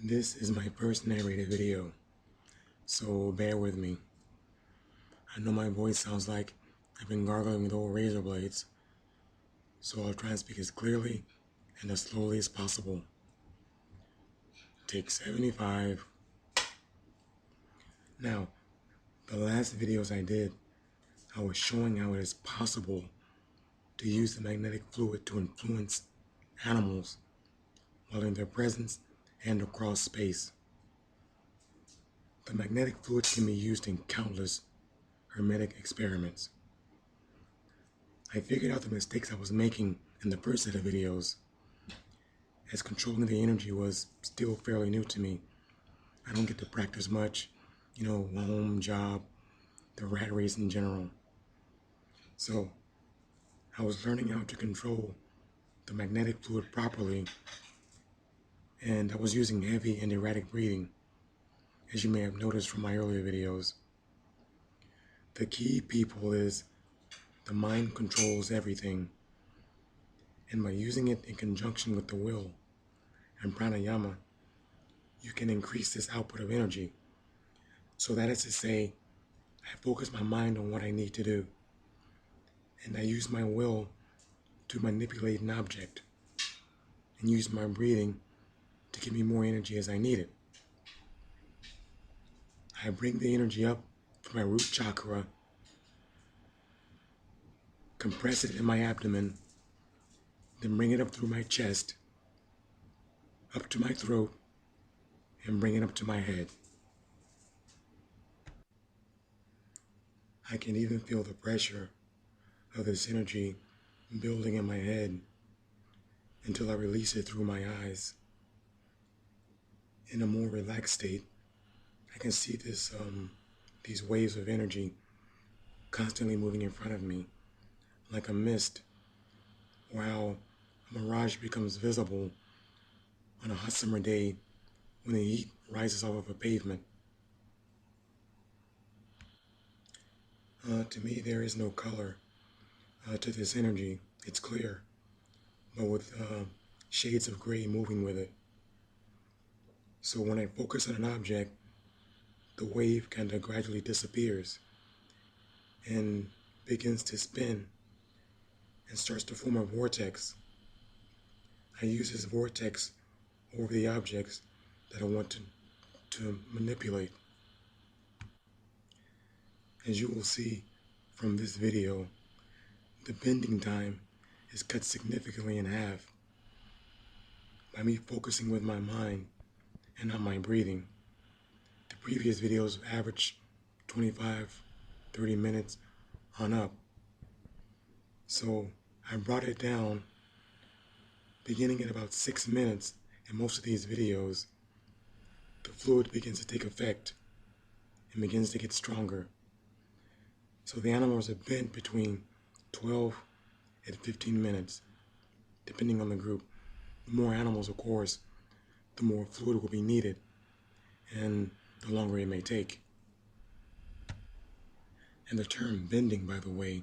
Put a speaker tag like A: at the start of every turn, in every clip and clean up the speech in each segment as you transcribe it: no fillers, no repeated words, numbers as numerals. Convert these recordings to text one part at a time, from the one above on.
A: This is my first narrated video, so bear with me. I know my voice sounds like I've been gargling with old razor blades, so I'll try and speak as clearly and as slowly as possible. Take 75. Now, the last videos I did, I was showing how it is possible to use the magnetic fluid to influence animals while in their presence and across space. The magnetic fluid can be used in countless hermetic experiments. I figured out the mistakes I was making in the first set of videos, as controlling the energy was still fairly new to me. I don't get to practice much, home, job, the rat race in general. So I was learning how to control the magnetic fluid properly, and I was using heavy and erratic breathing, as you may have noticed from my earlier videos. The key, people, is the mind controls everything, and by using it in conjunction with the will and pranayama, you can increase this output of energy. So that is to say, I focus my mind on what I need to do, and I use my will to manipulate an object, and use my breathing to give me more energy as I need it. I bring the energy up from my root chakra, compress it in my abdomen, then bring it up through my chest, up to my throat, and bring it up to my head. I can even feel the pressure of this energy building in my head until I release it through my eyes. In a more relaxed state, I can see these waves of energy constantly moving in front of me, like a mist, or how a mirage becomes visible on a hot summer day when the heat rises off of a pavement. To me, there is no color to this energy. It's clear, but with shades of gray moving with it. So when I focus on an object, the wave kind of gradually disappears and begins to spin and starts to form a vortex. I use this vortex over the objects that I want to manipulate. As you will see from this video, the bending time is cut significantly in half by me focusing with my mind and not my breathing. The previous videos averaged 25, 30 minutes on up. So I brought it down, beginning at about 6 minutes. In most of these videos, the fluid begins to take effect and begins to get stronger. So the animals are bent between 12 and 15 minutes, depending on the group. The more animals, of course, the more fluid will be needed, and the longer it may take. And the term bending, by the way,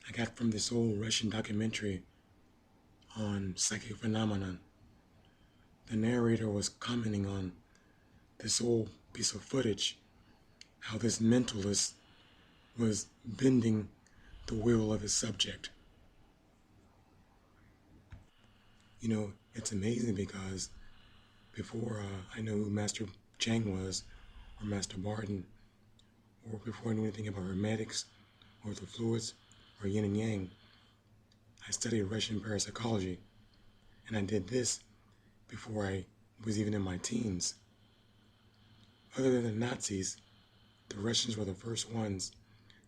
A: I got from this old Russian documentary on psychic phenomenon. The narrator was commenting on this old piece of footage, how this mentalist was bending the will of his subject. It's amazing because before I knew who Master Chang was, or Master Barton, or before I knew anything about hermetics, or the fluids, or yin and yang, I studied Russian parapsychology, and I did this before I was even in my teens. Other than the Nazis, the Russians were the first ones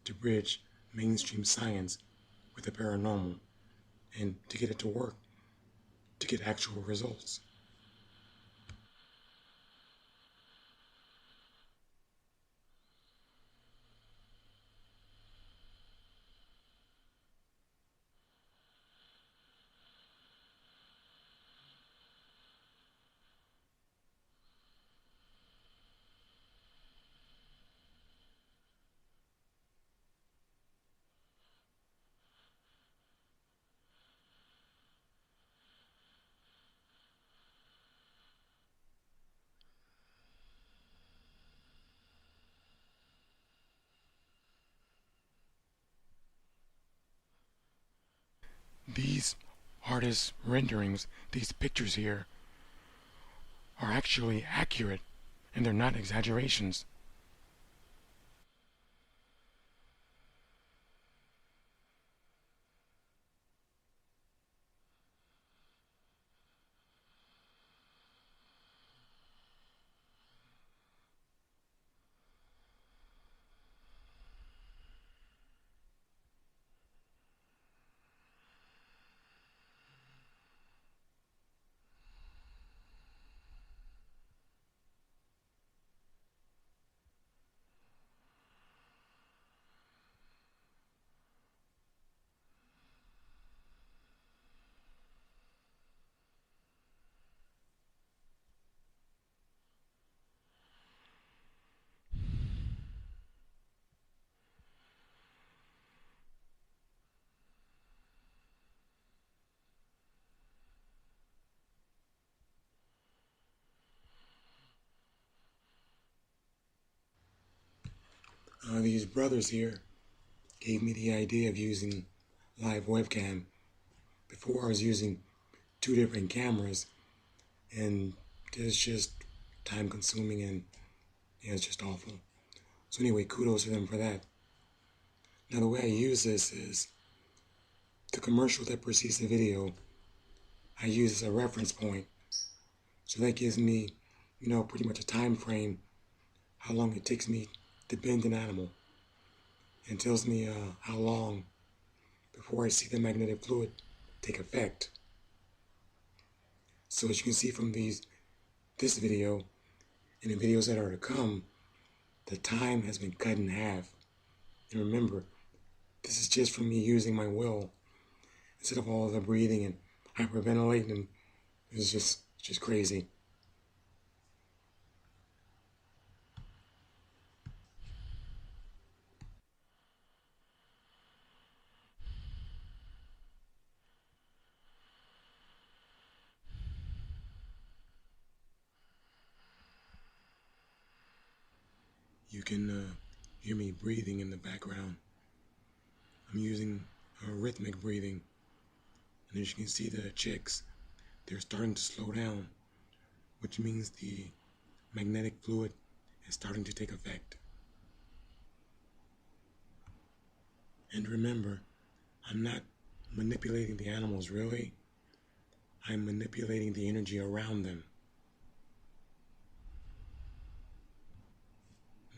A: to bridge mainstream science with the paranormal, and to get it to work, to get actual results. these artist renderings, these pictures here, are actually accurate and they're not exaggerations. These brothers here gave me the idea of using live webcam. Before I was using 2 different cameras, and it's just time consuming and yeah, it's just awful. So anyway, kudos to them for that. Now the way I use this is the commercial that precedes the video, I use as a reference point. So that gives me, pretty much a time frame, how long it takes me to bend an animal, and tells me how long before I see the magnetic fluid take effect. So as you can see from this video and the videos that are to come, the time has been cut in half. And remember, this is just from me using my will instead of all the breathing and hyperventilating. And it's just crazy. You can hear me breathing in the background. I'm using rhythmic breathing. And as you can see, the chicks, they're starting to slow down, which means the magnetic fluid is starting to take effect. And remember, I'm not manipulating the animals really. I'm manipulating the energy around them.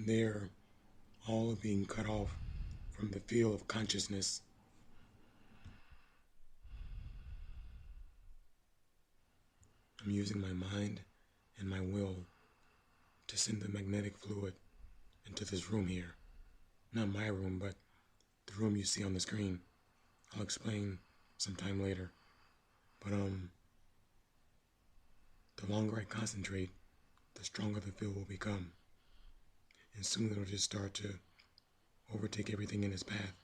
A: They're all being cut off from the field of consciousness. I'm using my mind and my will to send the magnetic fluid into this room here. Not my room, but the room you see on the screen. I'll explain sometime later. But the longer I concentrate, the stronger the field will become. And soon it'll just start to overtake everything in its path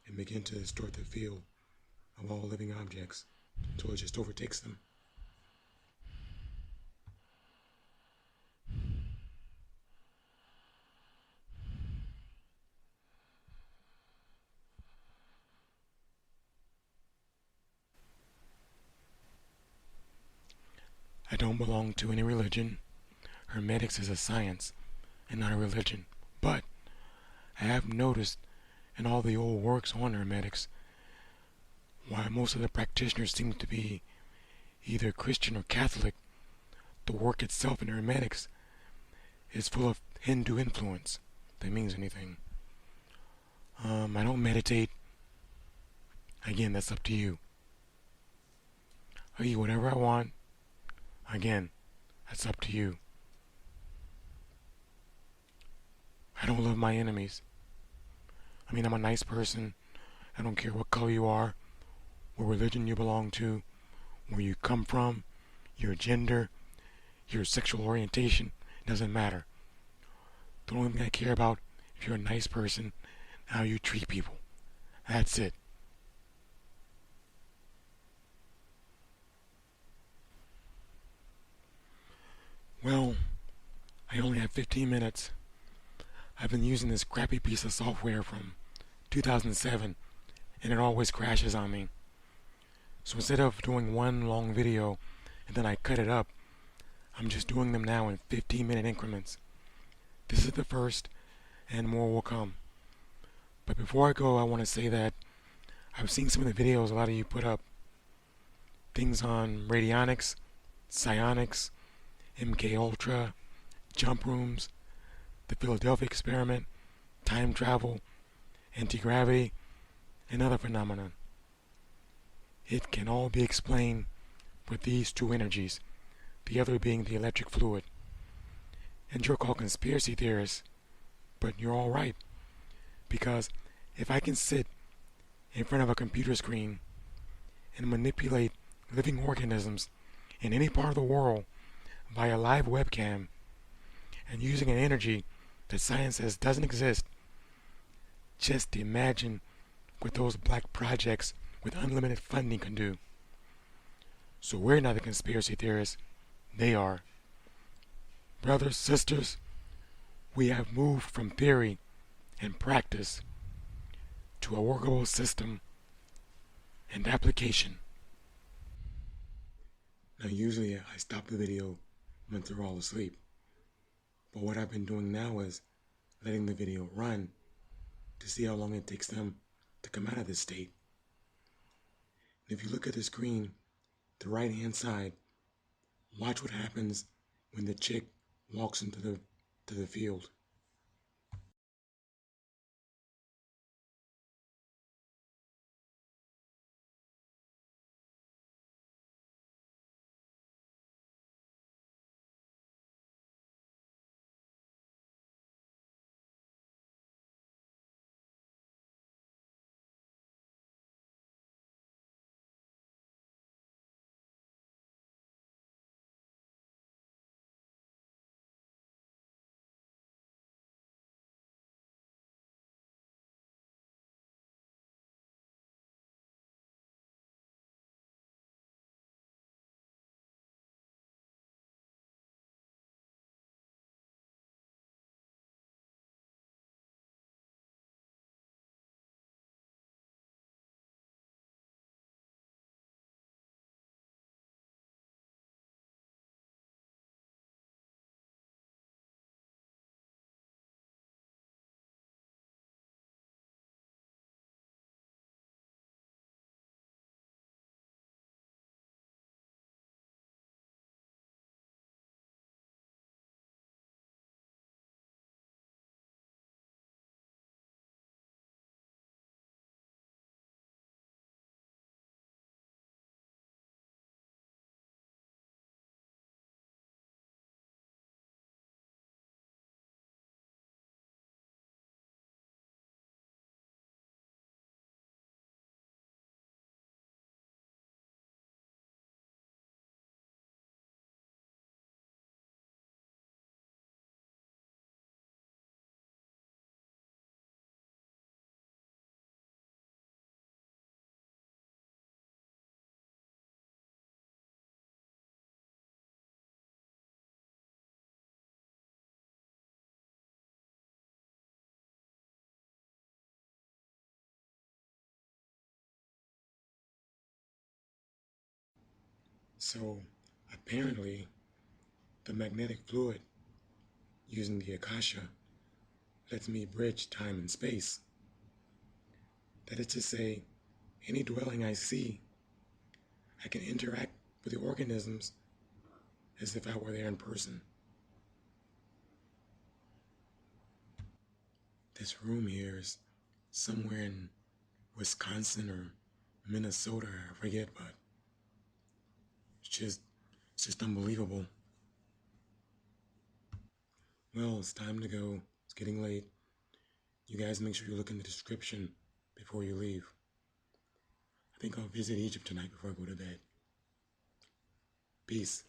A: and begin to distort the field of all living objects until it just overtakes them. I don't belong to any religion. Hermetics is a science and not a religion. But I have noticed in all the old works on hermetics why most of the practitioners seem to be either Christian or Catholic. The work itself in hermetics is full of Hindu influence, if that means anything. I don't meditate. Again, that's up to you. I eat whatever I want. Again, that's up to you. I don't love my enemies. I mean, I'm a nice person. I don't care what color you are, what religion you belong to, where you come from, your gender, your sexual orientation. It doesn't matter. The only thing I care about, if you're a nice person, how you treat people. That's it. Well, I only have 15 minutes. I've been using this crappy piece of software from 2007, and it always crashes on me. So instead of doing one long video and then I cut it up, I'm just doing them now in 15-minute increments. This is the first, and more will come. But before I go, I want to say that I've seen some of the videos a lot of you put up. Things on radionics, psionics, MK Ultra, jump rooms, the Philadelphia experiment, time travel, anti-gravity, and other phenomena. It can all be explained with these two energies, the other being the electric fluid. And you're called conspiracy theorists, but you're all right. Because if I can sit in front of a computer screen and manipulate living organisms in any part of the world via live webcam and using an energy that science says doesn't exist, just imagine what those black projects with unlimited funding can do. So we're not the conspiracy theorists, they are. Brothers, sisters, we have moved from theory and practice to a workable system and application. Now usually I stop the video when they're all asleep, but what I've been doing now is letting the video run to see how long it takes them to come out of this state. And if you look at the screen, the right hand side, watch what happens when the chick walks into the field. So apparently the magnetic fluid using the Akasha lets me bridge time and space. That is to say, any dwelling I see, I can interact with the organisms as if I were there in person. This room here is somewhere in Wisconsin or Minnesota, I forget, but it's just unbelievable. Well, it's time to go. It's getting late. You guys make sure you look in the description before you leave. I think I'll visit Egypt tonight before I go to bed. Peace.